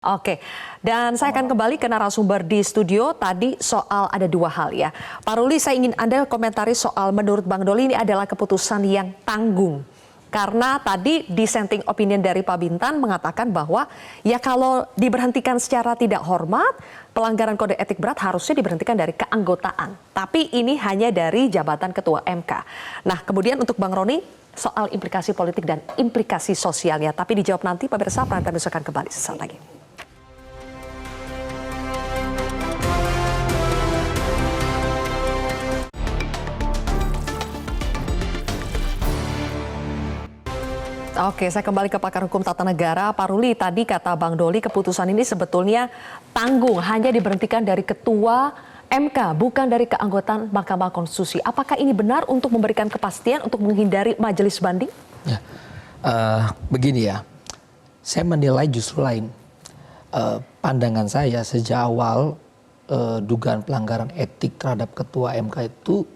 Oke, dan saya akan kembali ke narasumber di studio. Tadi soal ada dua hal ya. Pak Ruli, saya ingin Anda komentari soal menurut Bang Doli ini adalah keputusan yang tanggung. Karena tadi dissenting opinion dari Pak Bintan mengatakan bahwa ya kalau diberhentikan secara tidak hormat, pelanggaran kode etik berat harusnya diberhentikan dari keanggotaan. Tapi ini hanya dari jabatan Ketua MK. Nah, kemudian untuk Bang Roni, soal implikasi politik dan implikasi sosialnya. Tapi dijawab nanti, pemirsa, Prime Time akan kembali sesaat lagi. Oke, saya kembali ke pakar hukum tata negara. Pak Ruli, tadi kata Bang Doli keputusan ini sebetulnya tanggung, hanya diberhentikan dari Ketua MK, bukan dari keanggotaan Mahkamah Konstitusi. Apakah ini benar untuk memberikan kepastian untuk menghindari majelis banding? Ya, begini ya, saya menilai justru lain. Pandangan saya sejak awal dugaan pelanggaran etik terhadap Ketua MK itu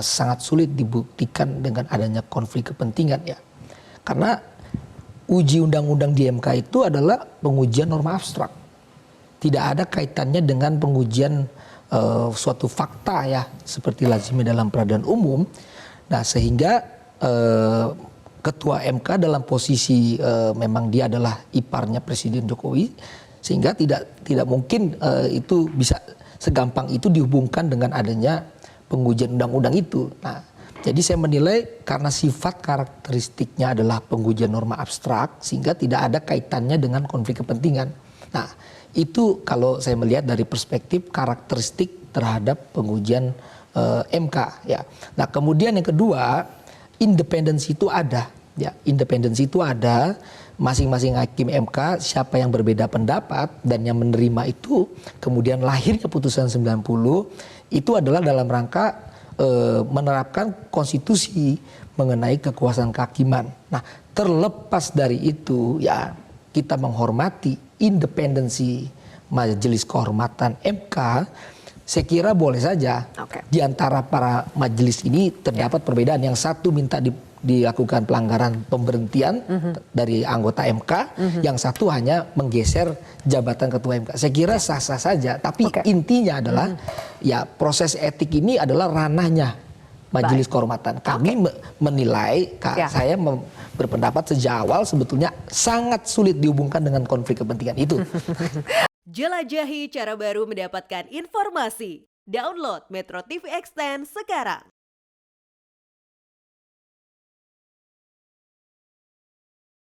sangat sulit dibuktikan dengan adanya konflik kepentingan ya. Karena uji undang-undang di MK itu adalah pengujian norma abstrak. Tidak ada kaitannya dengan pengujian suatu fakta ya, seperti lazimnya dalam peradilan umum. Nah, sehingga Ketua MK dalam posisi memang dia adalah iparnya Presiden Jokowi, sehingga tidak mungkin itu bisa segampang itu dihubungkan dengan adanya pengujian undang-undang itu. Nah, jadi saya menilai karena sifat karakteristiknya adalah pengujian norma abstrak sehingga tidak ada kaitannya dengan konflik kepentingan. Nah, itu kalau saya melihat dari perspektif karakteristik terhadap pengujian MK ya. Nah, kemudian yang kedua, independensi itu ada ya. Independensi itu ada, masing-masing hakim MK siapa yang berbeda pendapat dan yang menerima itu kemudian lahirnya putusan 90 itu adalah dalam rangka menerapkan konstitusi mengenai kekuasaan kehakiman. Nah, terlepas dari itu ya kita menghormati independensi Majelis Kehormatan MK. Saya kira boleh saja di antara para majelis ini terdapat perbedaan. Yang satu minta dilakukan pelanggaran pemberhentian dari anggota MK, yang satu hanya menggeser jabatan Ketua MK. Saya kira sah-sah saja, tapi intinya adalah ya proses etik ini adalah ranahnya Majelis Kehormatan. Kami menilai, saya berpendapat sejak awal sebetulnya sangat sulit dihubungkan dengan konflik kepentingan itu. Jelajahi cara baru mendapatkan informasi. Download Metro TV Extend sekarang.